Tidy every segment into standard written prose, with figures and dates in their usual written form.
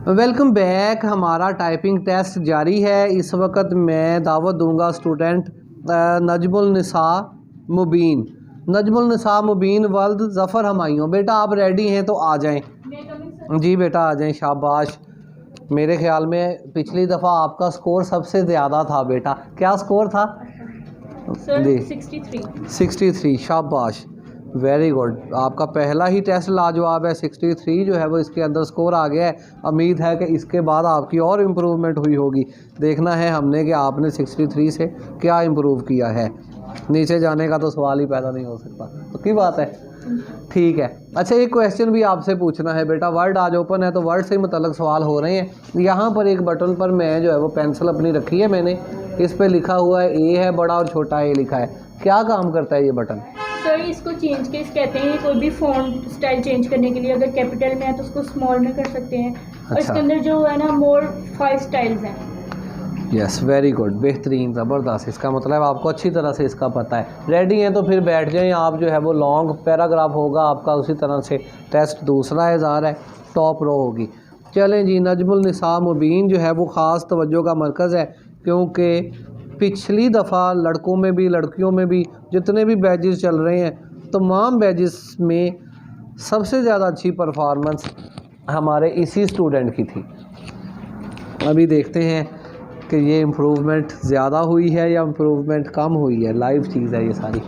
Welcome back. हमारा typing test जारी है। इस वक्त मैं दावत दूंगा स्टूडेंट नजमुल निसा मुबीन। नजमुल निसा मुबीन वल्द ज़फ़र हमायूं। बेटा आप रेडी हैं तो आ जाएं। जी बेटा आ जाएं, शाबाश। मेरे ख्याल में पिछली दफ़ा आपका स्कोर सबसे ज़्यादा था बेटा। क्या स्कोर था? जी 63। शाबाश, वेरी गुड। आपका पहला ही टेस्ट लाजवाब है। 63 जो है वो इसके अंदर स्कोर आ गया है। उम्मीद है कि इसके बाद आपकी और इम्प्रूवमेंट हुई होगी। देखना है हमने कि आपने 63 से क्या इम्प्रूव किया है। नीचे जाने का तो सवाल ही पैदा नहीं हो सकता। तो की बात है, ठीक है। अच्छा, एक क्वेश्चन भी आपसे पूछना है बेटा। वर्ड आज ओपन है तो वर्ड से मुतल्लिक सवाल हो रहे हैं। यहाँ पर एक बटन पर मैं जो है वो पेंसिल अपनी रखी है मैंने। इस पर लिखा हुआ है ए है बड़ा और छोटा ए लिखा है। क्या काम करता है ये बटन? सर इसको चेंज केस कहते हैं। कोई भी फ़ॉन्ट स्टाइल चेंज करने के लिए अगर कैपिटल में है तो उसको स्मॉल में कर सकते हैं। और इसके अंदर जो है ना मोर 5 स्टाइल्स हैं। यस, वेरी गुड, बेहतरीन, ज़बरदस्त। इसका मतलब आपको अच्छी तरह से इसका पता है। रेडी हैं तो फिर बैठ जाएं आप। जो है वो लॉन्ग पैराग्राफ होगा आपका। उसी तरह से टेस्ट दूसरा इज़ार है, टॉप रो होगी। चलें जी, नजमुल निसा मुबीन जो है वो ख़ास तवज्जो का मरकज़ है, क्योंकि पिछली दफ़ा लड़कों में भी लड़कियों में भी जितने भी बैचेस चल रहे हैं, तमाम बैचेस में सबसे ज़्यादा अच्छी परफॉर्मेंस हमारे इसी स्टूडेंट की थी। अभी देखते हैं कि ये इम्प्रूवमेंट ज़्यादा हुई है या इम्प्रूवमेंट कम हुई है। लाइव चीज़ है ये सारी।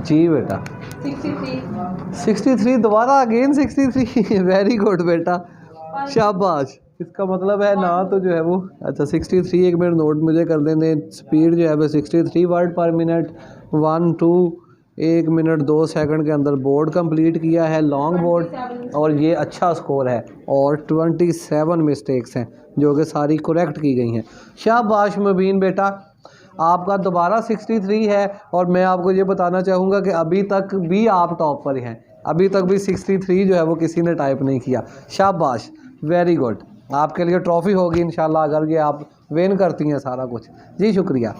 जी बेटा 63 दोबारा अगेन 63। वेरी गुड बेटा, शाबाश। इसका मतलब है ना तो जो है वो अच्छा 63। एक मिनट नोट मुझे कर देने। स्पीड जो है वो 63 वर्ड पर मिनट। 1 2 1 मिनट 2 सेकंड के अंदर बोर्ड कंप्लीट किया है, लॉन्ग बोर्ड। और ये अच्छा स्कोर है। और 27 मिस्टेक्स हैं जो कि सारी करेक्ट की गई हैं। शाबाश मुबीन बेटा, आपका दोबारा 63 है। और मैं आपको ये बताना चाहूँगा कि अभी तक भी आप टॉप पर हैं। अभी तक भी 63 जो है वो किसी ने टाइप नहीं किया। शाबाश, वेरी गुड। आपके लिए ट्रॉफ़ी होगी इंशाल्लाह अगर ये आप विन करती हैं सारा कुछ। जी शुक्रिया।